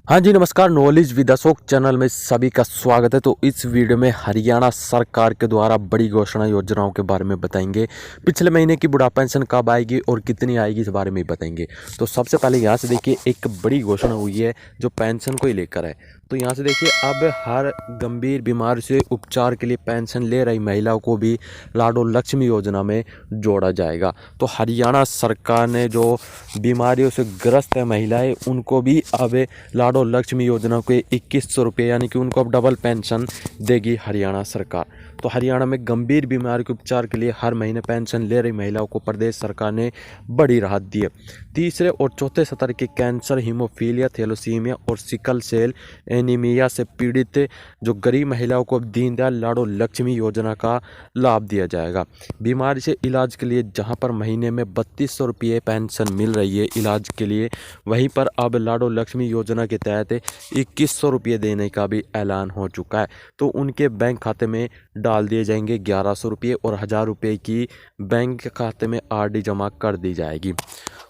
हाँ जी, नमस्कार। Knowledge with Ashok channel में सभी का स्वागत है। तो इस वीडियो में हरियाणा सरकार के द्वारा बड़ी घोषणा योजनाओं के बारे में बताएंगे। पिछले महीने की बुढ़ापा पेंशन कब आएगी और कितनी आएगी, इस बारे में बताएंगे। तो सबसे पहले यहाँ से देखिए, एक बड़ी घोषणा हुई है जो पेंशन को ही लेकर है। तो यहाँ से देखिए, अब हर गंभीर बीमारी से उपचार के लिए पेंशन ले रही महिलाओं को भी लाडो लक्ष्मी योजना में जोड़ा जाएगा। तो हरियाणा सरकार ने जो बीमारियों से ग्रस्त है महिलाएं, उनको भी अब लाडो लक्ष्मी योजना के 2100 रुपये, यानी कि उनको अब डबल पेंशन देगी हरियाणा सरकार। तो हरियाणा में गंभीर बीमारी के उपचार के लिए हर महीने पेंशन ले रही महिलाओं को प्रदेश सरकार ने बड़ी राहत दी है। तीसरे और चौथे स्तर के कैंसर, हीमोफीलिया, थैलेसीमिया और सिकल सेल एनीमिया से पीड़ित जो गरीब महिलाओं को दीनदयाल लाडो लक्ष्मी योजना का लाभ दिया जाएगा। बीमारी से इलाज के लिए जहां पर महीने में 3200 रुपये पेंशन मिल रही है इलाज के लिए, वहीं पर अब लाडो लक्ष्मी योजना के तहत 2100 रुपये देने का भी ऐलान हो चुका है। तो उनके बैंक खाते में डाल दिए जाएंगे 1100 रुपये और 1000 रुपये की बैंक खाते में आरडी जमा कर दी जाएगी।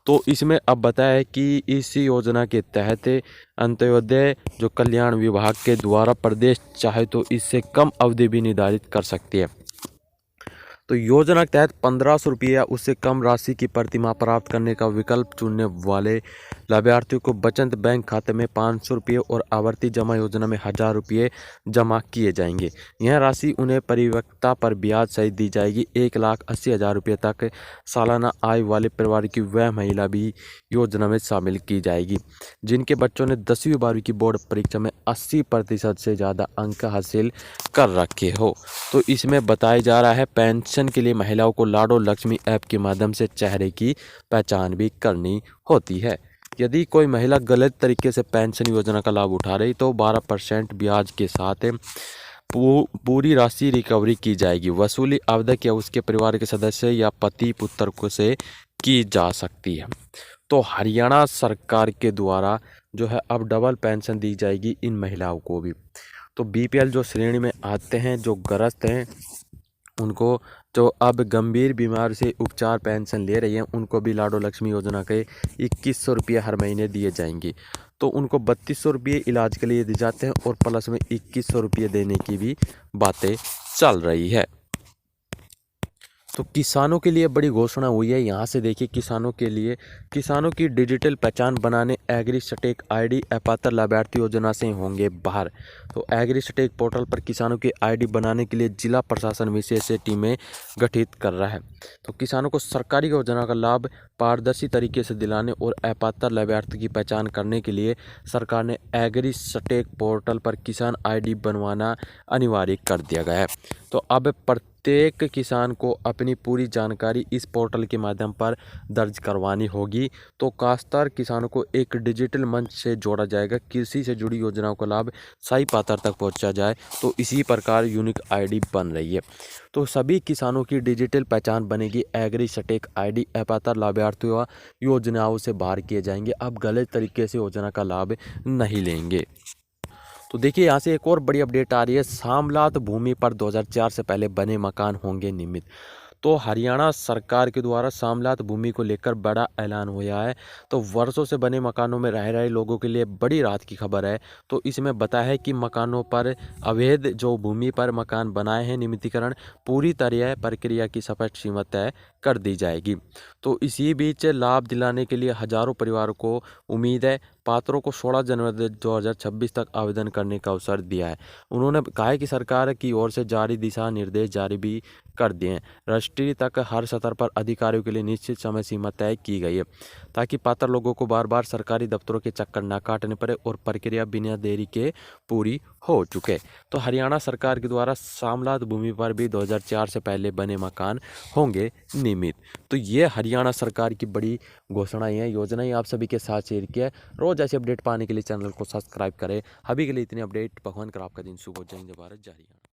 तो इसमें अब बताया है कि इस योजना के तहत अंत्योदय जो कल्याण विभाग के द्वारा प्रदेश चाहे तो इससे कम अवधि भी निर्धारित कर सकती है। तो योजना के तहत 1500 रुपये या उससे कम राशि की प्रतिमाह प्राप्त करने का विकल्प चुनने वाले लाभार्थियों को बचत बैंक खाते में 500 रुपये और आवर्ती जमा योजना में 1000 रुपये जमा किए जाएंगे। यह राशि उन्हें परिपक्वता पर ब्याज सहित दी जाएगी। 1,80,000 रुपये तक सालाना आय वाले परिवार की वह महिला भी योजना में शामिल की जाएगी जिनके बच्चों ने 10वीं 12वीं की बोर्ड परीक्षा में 80% से ज़्यादा अंक हासिल कर रखे हो। तो इसमें बताया जा रहा है पेंशन के लिए महिलाओं को लाडो लक्ष्मी ऐप के माध्यम से चेहरे की पहचान भी करनी होती है। यदि कोई महिला गलत तरीके से पेंशन योजना का लाभ उठा रही तो 12% ब्याज के साथ पूरी राशि रिकवरी की जाएगी। वसूली आवश्यक या उसके परिवार के सदस्य या पति पुत्र को से की जा सकती है। तो हरियाणा सरकार के द्वारा जो है अब डबल पेंशन दी जाएगी इन महिलाओं को भी। तो बीपीएल जो श्रेणी में आते हैं, जो ग्रस्त हैं, उनको जो अब गंभीर बीमार से उपचार पेंशन ले रही हैं, उनको भी लाडो लक्ष्मी योजना के 2100 रुपये हर महीने दिए जाएंगे। तो उनको 3200 रुपये इलाज के लिए दिए जाते हैं और प्लस में 2100 रुपये देने की भी बातें चल रही है। तो किसानों के लिए बड़ी घोषणा हुई है। यहाँ से देखिए, किसानों की डिजिटल पहचान बनाने एग्रीस्टेक आईडी अपात्र लाभार्थी योजना से होंगे बाहर। तो एग्रीस्टेक पोर्टल पर किसानों की आईडी बनाने के लिए जिला प्रशासन विशेष टीमें गठित कर रहा है। तो किसानों को सरकारी योजना का लाभ पारदर्शी तरीके से दिलाने और अपात्र लाभार्थी की पहचान करने के लिए सरकार ने एग्रीस्टेक पोर्टल पर किसान आईडी बनवाना अनिवार्य कर दिया गया है। तो अब प्रत्येक किसान को अपनी पूरी जानकारी इस पोर्टल के माध्यम पर दर्ज करवानी होगी। तो काश्तकार किसानों को एक डिजिटल मंच से जोड़ा जाएगा। कृषि से जुड़ी योजनाओं का लाभ सही पात्र तक पहुंचा जाए, तो इसी प्रकार यूनिक आईडी बन रही है। तो सभी किसानों की डिजिटल पहचान बनेगी। एग्रीस्टेक आईडी अपात्र लाभार्थियों योजनाओं से बाहर किए जाएंगे। अब गलत तरीके से योजना का लाभ नहीं लेंगे। तो देखिए, यहाँ से एक और बड़ी अपडेट आ रही है। सामलात भूमि पर 2004 से पहले बने मकान होंगे नियमित। तो हरियाणा सरकार के द्वारा सामलात भूमि को लेकर बड़ा ऐलान हुआ है। तो वर्षों से बने मकानों में रह रहे लोगों के लिए बड़ी राहत की खबर है। तो इसमें बताया है कि मकानों पर अवैध जो भूमि पर मकान बनाए हैं, नियमितीकरण पूरी तरह प्रक्रिया की स्पष्ट सीमा तय कर दी जाएगी। तो इसी बीच लाभ दिलाने के लिए हजारों परिवारों को उम्मीद है। पात्रों को 16 जनवरी 2026 तक आवेदन करने का अवसर दिया है। उन्होंने कहा है कि सरकार की ओर से जारी दिशा निर्देश जारी भी कर दिए हैं। रजिस्ट्री तक हर स्तर पर अधिकारियों के लिए निश्चित समय सीमा तय की गई है ताकि पात्र लोगों को बार बार सरकारी दफ्तरों के चक्कर न काटने पड़े और प्रक्रिया बिना देरी के पूरी हो चुके। तो हरियाणा सरकार के द्वारा सामलात भूमि पर भी 2004 से पहले बने मकान होंगे नियमित। तो ये हरियाणा सरकार की बड़ी घोषणाएं हैं, योजनाएं आप सभी के साथ शेयर किया है। रोज ऐसे अपडेट पाने के लिए चैनल को सब्सक्राइब करें। अभी के लिए इतनी अपडेट। भगवान कर आपका दिन शुभ हो। जय हिंद, भारत, जय हरियाणा।